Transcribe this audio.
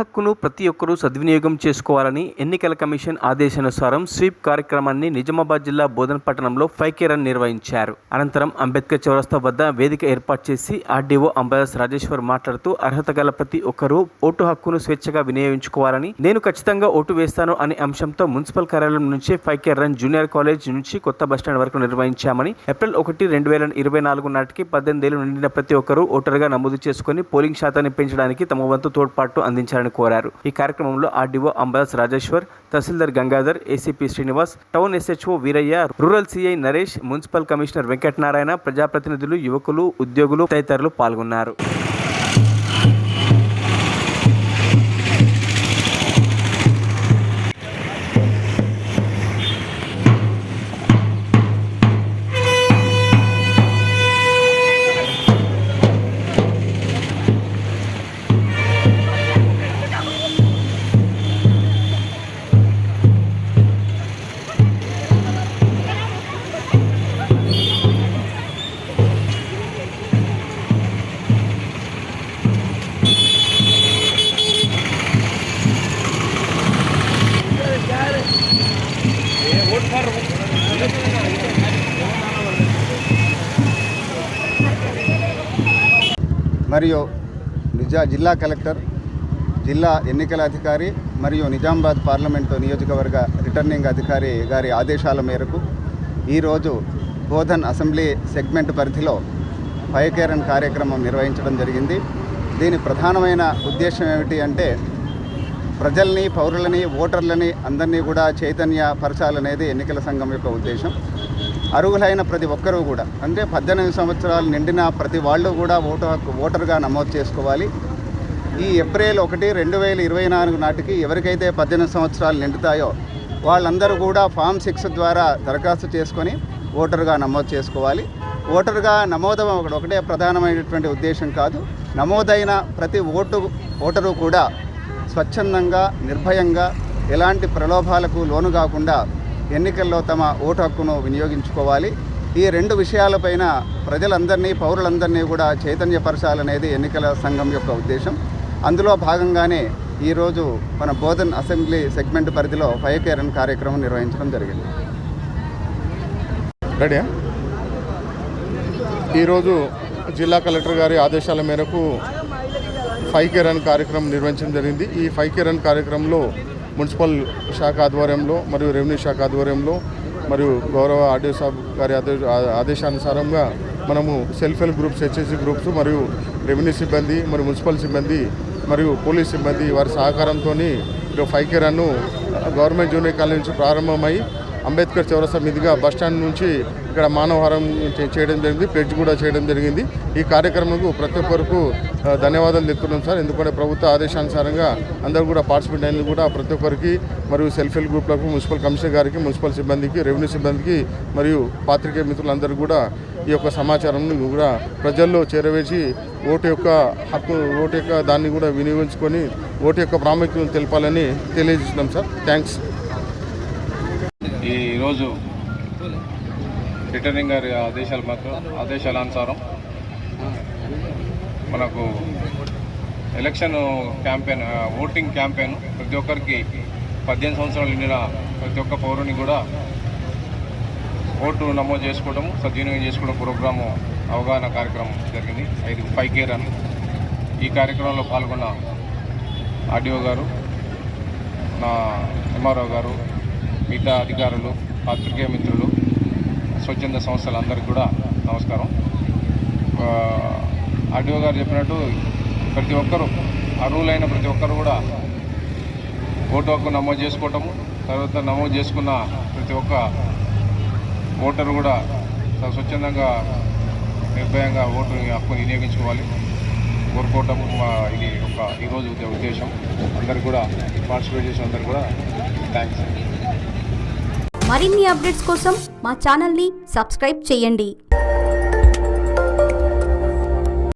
హక్కును ప్రతి ఒక్కరూ సద్వినియోగం చేసుకోవాలని ఎన్నికల కమిషన్ ఆదేశానుసారం స్వీప్ కార్యక్రమాన్ని నిజామాబాద్ జిల్లా బోధన్ పట్టణంలో 5K రన్ నిర్వహించారు. అనంతరం అంబేద్కర్ చౌరస్తా వద్ద వేదిక ఏర్పాటు చేసి ఆర్డీఓ అంబాదాస్ రాజేశ్వర్ మాట్లాడుతూ అర్హత గల ప్రతి ఒక్కరూ ఓటు హక్కును స్వేచ్ఛగా వినియోగించుకోవాలని, నేను ఖచ్చితంగా ఓటు వేస్తాను అనే అంశంతో మున్సిపల్ కార్యాలయం నుంచి 5K రన్ జూనియర్ కాలేజ్ నుంచి కొత్త బస్టాండ్ వరకు నిర్వహించామని, ఏప్రిల్ 1, 2024 నాటికి 18 ఏళ్లు నిండిన ప్రతి ఒక్కరూ ఓటరుగా నమోదు చేసుకుని పోలింగ్ శాతాన్ని పెంచడానికి తమ వంతు తోడ్పాటు అందించాలని కోరారు. ఈ కార్యక్రమంలో ఆర్డీఓ అంబాదాస్ రాజేశ్వర్, తహసీల్దార్ Gangadhar, ACP Srinivas, town SHO Veeraiah, rural CI Naresh, municipal commissioner Venkatanarayana, ప్రజాప్రతినిధులు, యువకులు, ఉద్యోగులు తదితరులు పాల్గొన్నారు. మరియు జిల్లా కలెక్టర్, జిల్లా ఎన్నికల అధికారి మరియు నిజామాబాద్ పార్లమెంటు నియోజకవర్గ రిటర్నింగ్ అధికారి గారి ఆదేశాల మేరకు ఈరోజు బోధన్ అసెంబ్లీ సెగ్మెంట్ పరిధిలో 5K రన్ కార్యక్రమం నిర్వహించడం జరిగింది. దీని ప్రధానమైన ఉద్దేశం ఏమిటి అంటే ప్రజల్ని, పౌరులని, ఓటర్లని అందరినీ కూడా చైతన్యపరచాలనేది ఎన్నికల సంఘం యొక్క ఉద్దేశం. అర్హులైన ప్రతి ఒక్కరూ కూడా, అంటే 18 సంవత్సరాలు నిండిన ప్రతి వాళ్ళు కూడా ఓటరుగా నమోదు చేసుకోవాలి. ఈ ఏప్రిల్ 1, 2024 నాటికి ఎవరికైతే 18 సంవత్సరాలు నిండుతాయో వాళ్ళందరూ కూడా ఫామ్ 6 ద్వారా దరఖాస్తు చేసుకొని ఓటరుగా నమోదు చేసుకోవాలి. ఓటరుగా నమోదవడం ఒకటే ప్రధానమైనటువంటి ఉద్దేశం కాదు. నమోదైన ప్రతి ఓటరు కూడా స్వచ్ఛందంగా, నిర్భయంగా, ఎలాంటి ప్రలోభాలకు లోను కాకుండా ఎన్నికల్లో తమ ఓటు హక్కును వినియోగించుకోవాలి. ఈ 2 విషయాలపైన ప్రజలందరినీ, పౌరులందరినీ కూడా చైతన్యపరచాలనేది ఎన్నికల సంఘం యొక్క ఉద్దేశం. అందులో భాగంగానే ఈరోజు మన బోధన్ అసెంబ్లీ సెగ్మెంట్ పరిధిలో 5K రన్ కార్యక్రమం నిర్వహించడం జరిగింది. ఈరోజు జిల్లా కలెక్టర్ గారి ఆదేశాల మేరకు 5K రన్ కార్యక్రమం నిర్వహించడం జరిగింది. ఈ 5K రన్ కార్యక్రమంలో మున్సిపల్ శాఖ ఆధ్వర్యంలో మరియు రెవెన్యూ శాఖ ఆధ్వర్యంలో మరియు గౌరవ ఆర్డీఓ సాబ్ గారి ఆదేశానుసారంగా మనము self help groups, HSC groups మరియు రెవెన్యూ సిబ్బంది మరియు మున్సిపల్ సిబ్బంది మరియు పోలీస్ సిబ్బంది వారి సహకారంతో 5K run government junior college నుంచి ప్రారంభమై అంబేద్కర్ చౌరస్తా మీదుగా బస్టాండ్ నుంచి ఇక్కడ మానవహారం చేయడం జరిగింది, ప్లెడ్జ్ కూడా చేయడం జరిగింది. ఈ కార్యక్రమంకు ప్రతి ఒక్కరికి ధన్యవాదాలు తెలుపుతున్నాం సార్. ఎందుకంటే ప్రభుత్వ ఆదేశానుసారంగా అందరూ కూడా పార్టిసిపేట్ అయినందుకు కూడా ప్రతి ఒక్కరికి మరియు సెల్ఫ్ హెల్ప్ గ్రూప్లకు, మున్సిపల్ కమిషనర్ గారికి, మున్సిపల్ సిబ్బందికి, రెవెన్యూ సిబ్బందికి మరియు పాత్రికేయ మిత్రులందరూ కూడా ఈ యొక్క సమాచారం కూడా ప్రజల్లో చేరవేసి ఓటు యొక్క హక్కు, ఓటు యొక్క దాన్ని కూడా వినియోగించుకొని ఓటు యొక్క ప్రాముఖ్యతను తెలపాలని తెలియజేస్తున్నాం సార్. థ్యాంక్స్. ఈరోజు రిటర్నింగ్ గారి ఆదేశానుసారం మనకు ఎలక్షన్ క్యాంపెయిన్, ఓటింగ్ క్యాంపెయిన్ ప్రతి ఒక్కరికి 18 సంవత్సరాలు నిండిన ప్రతి ఒక్క పౌరుని కూడా ఓటు నమోదు చేసుకోవడం, సద్వినియోగం చేసుకోవడం ప్రోగ్రాము అవగాహన కార్యక్రమం జరిగింది. 5K run. ఈ కార్యక్రమంలో పాల్గొన్న ఆర్డీఓ గారు, నా ఎంఆర్ఓ గారు, మిగతా అధికారులు, పాత్రికేయ మిత్రులు, స్వచ్ఛంద సంస్థలందరికీ కూడా నమస్కారం. ఆర్డీఓ గారు చెప్పినట్టు ప్రతి ఒక్కరూ, అర్హులైన ప్రతి ఒక్కరు కూడా ఓటు హక్కు నమోదు చేసుకోవటము, తర్వాత నమోదు చేసుకున్న ప్రతి ఒక్క ఓటరు కూడా స్వచ్ఛందంగా, నిర్భయంగా ఓటు హక్కును వినియోగించుకోవాలి కోరుకోవటము ఇది ఈరోజు ఉద్దేశం. అందరికి కూడా పార్టిసిపేట్ చేసిన అందరికి కూడా థ్యాంక్స్. మరిన్ని అప్డేట్స్ కోసం మా ఛానల్ని సబ్స్క్రైబ్ చేయండి.